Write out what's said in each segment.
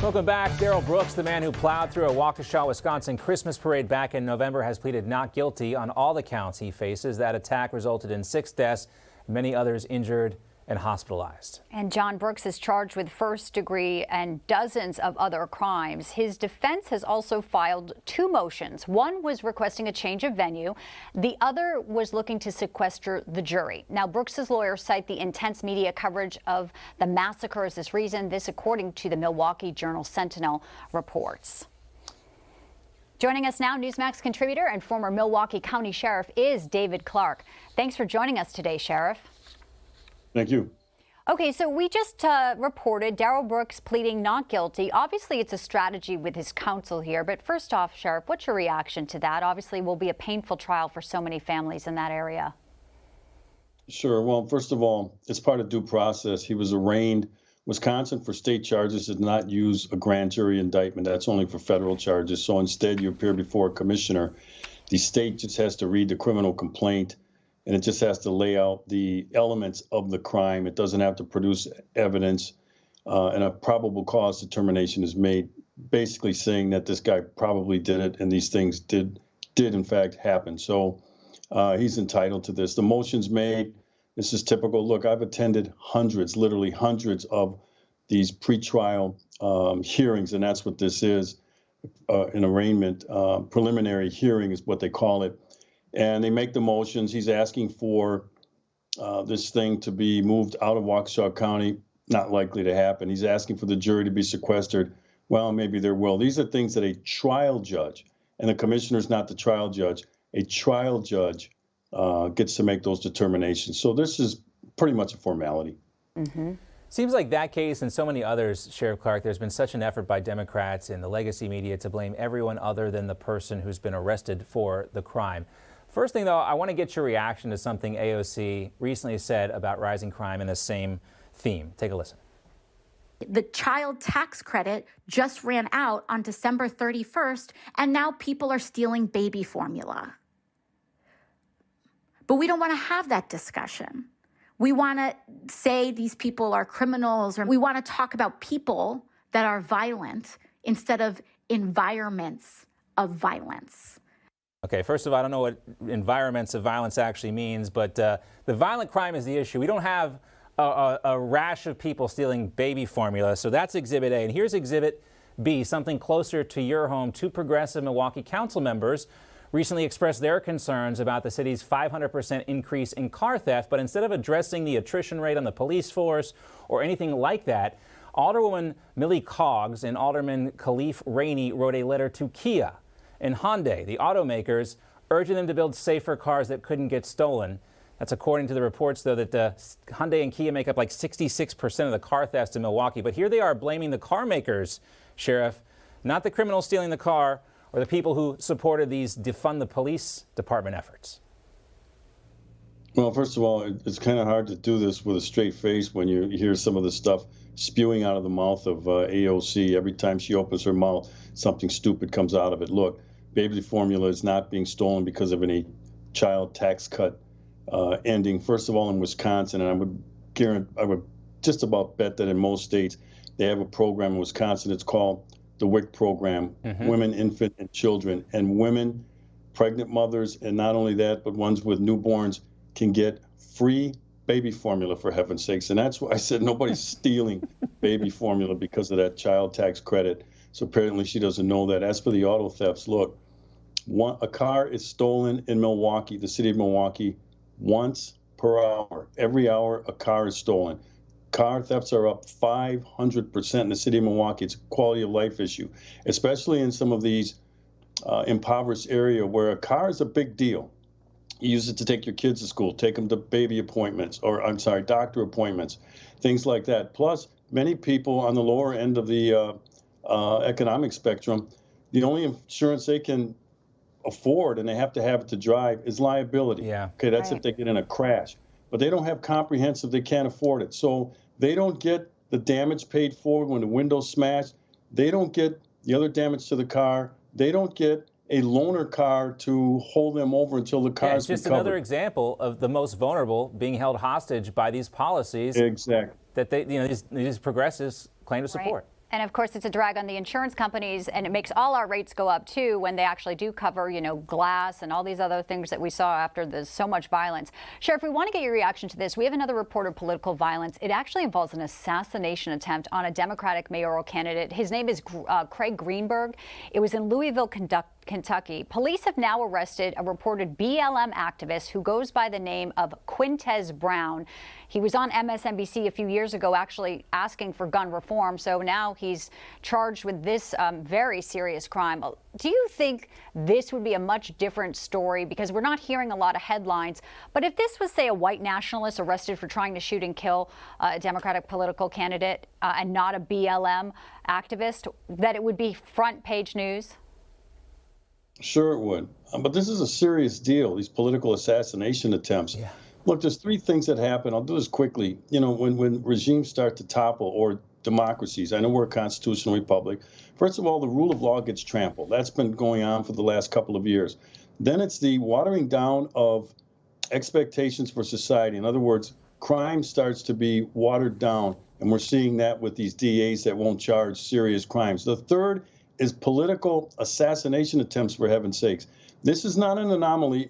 Welcome back. Darrell Brooks, the man who plowed through a Waukesha, Wisconsin Christmas parade back in November, has pleaded not guilty on all the counts he faces. That attack resulted in 6 deaths, many others injured and hospitalized. And John Brooks is charged with first-degree and dozens of other crimes. His defense has also filed 2 motions. One was requesting a change of venue. The other was looking to sequester the jury. Now, Brooks's lawyers cite the intense media coverage of the massacre as this reason. This, according to the Milwaukee Journal-Sentinel reports. Joining us now, Newsmax contributor and former Milwaukee County Sheriff is David Clarke. Thanks for joining us today, Sheriff. Thank you. Okay, so we just reported Darrell Brooks pleading not guilty. Obviously, it's a strategy with his counsel here. But first off, Sheriff, what's your reaction to that? Obviously, it will be a painful trial for so many families in that area. Sure. Well, first of all, it's part of due process. He was arraigned. Wisconsin, for state charges, does not use a grand jury indictment. That's only for federal charges. So instead, you appear before a commissioner. The state just has to read the criminal complaint, and it just has to lay out the elements of the crime. It doesn't have to produce evidence, and a probable cause determination is made, basically saying that this guy probably did it and these things did in fact happen. So he's entitled to this. The motion's made. This is typical. Look, I've attended hundreds, literally hundreds of these pretrial hearings, and that's what this is, an arraignment. Preliminary hearing is what they call it. And they make the motions. He's asking for this thing to be moved out of Waukesha County. Not likely to happen. He's asking for the jury to be sequestered. Well, maybe there will. These are things that a trial judge, and the commissioner's not the trial judge, a trial judge gets to make those determinations. So this is pretty much a formality. Mm-hmm. Seems like that case and so many others, Sheriff Clarke, there's been such an effort by Democrats and the legacy media to blame everyone other than the person who's been arrested for the crime. First thing, though, I want to get your reaction to something AOC recently said about rising crime in the same theme. Take a listen. The child tax credit just ran out on December 31st, and now people are stealing baby formula. But we don't want to have that discussion. We want to say these people are criminals, or we want to talk about people that are violent instead of environments of violence. Okay, first of all, I don't know what environments of violence actually means, but the violent crime is the issue. We don't have a rash of people stealing baby formula, so that's Exhibit A. And here's Exhibit B, something closer to your home. 2 progressive Milwaukee council members recently expressed their concerns about the city's 500% increase in car theft, but instead of addressing the attrition rate on the police force or anything like that, Alderwoman Millie Coggs and Alderman Khalif Rainey wrote a letter to Kia and Hyundai, the automakers, urging them to build safer cars that couldn't get stolen. That's according to the reports, though, that Hyundai and Kia make up like 66% of the car thefts in Milwaukee. But here they are blaming the car makers, Sheriff, not the criminals stealing the car or the people who supported these defund the police department efforts. Well, first of all, it's kind of hard to do this with a straight face when you hear some of the stuff spewing out of the mouth of AOC. Every time she opens her mouth, something stupid comes out of it. Look, baby formula is not being stolen because of any child tax cut ending. First of all, in Wisconsin, and I would just about bet that in most states, they have a program in Wisconsin. It's called the WIC program, Women, Infant, and Children. And women, pregnant mothers, and not only that, but ones with newborns can get free baby formula, for heaven's sakes. And that's why I said nobody's stealing baby formula because of that child tax credit. So apparently she doesn't know that. As for the auto thefts, look, a car is stolen in Milwaukee, the city of Milwaukee, once per hour. Every hour, a car is stolen. Car thefts are up 500% in the city of Milwaukee. It's a quality of life issue, especially in some of these impoverished areas where a car is a big deal. You use it to take your kids to school, take them to baby appointments, or doctor appointments, things like that. Plus, many people on the lower end of the economic spectrum, the only insurance they can afford, and they have to have it to drive, is liability. Yeah. Okay, that's if they get in a crash. But they don't have comprehensive, they can't afford it. So they don't get the damage paid for when the window's smashed. They don't get the other damage to the car. They don't get a loaner car to hold them over until the car is it's just recovered. another example of the most vulnerable being held hostage by these policies. Exactly. That these progressives claim to support. Right. And of course, it's a drag on the insurance companies, and it makes all our rates go up too when they actually do cover, glass and all these other things that we saw after there's so much violence. Sheriff, we want to get your reaction to this. We have another report of political violence. It actually involves an assassination attempt on a Democratic mayoral candidate. His name is Craig Greenberg. It was in Louisville, Kentucky. Police have now arrested a reported BLM activist who goes by the name of Quintez Brown. He was on MSNBC a few years ago actually asking for gun reform, so now he's charged with this very serious crime. Do you think this would be a much different story? Because we're not hearing a lot of headlines, but if this was, say, a white nationalist arrested for trying to shoot and kill a Democratic political candidate and not a BLM activist, that it would be front page news? Sure it would. But this is a serious deal, these political assassination attempts. Yeah. Look, there's three things that happen. I'll do this quickly. When regimes start to topple, or democracies, I know we're a constitutional republic. First of all, the rule of law gets trampled. That's been going on for the last couple of years. Then it's the watering down of expectations for society. In other words, crime starts to be watered down, and we're seeing that with these DAs that won't charge serious crimes. The third is political assassination attempts, for heaven's sakes. This is not an anomaly.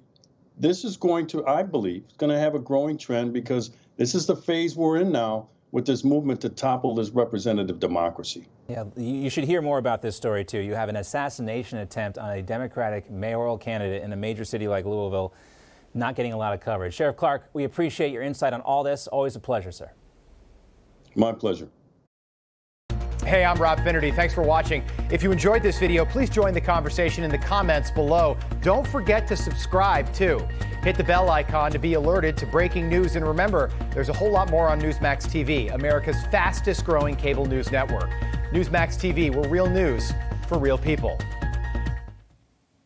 This is going to, I believe, going to have a growing trend, because this is the phase we're in now with this movement to topple this representative democracy. Yeah, you should hear more about this story, too. You have an assassination attempt on a Democratic mayoral candidate in a major city like Louisville, not getting a lot of coverage. Sheriff Clarke, we appreciate your insight on all this. Always a pleasure, sir. My pleasure. Hey, I'm Rob Finnerty. Thanks for watching. If you enjoyed this video, please join the conversation in the comments below. Don't forget to subscribe, too. Hit the bell icon to be alerted to breaking news. And remember, there's a whole lot more on Newsmax TV, America's fastest growing cable news network. Newsmax TV, where real news for real people.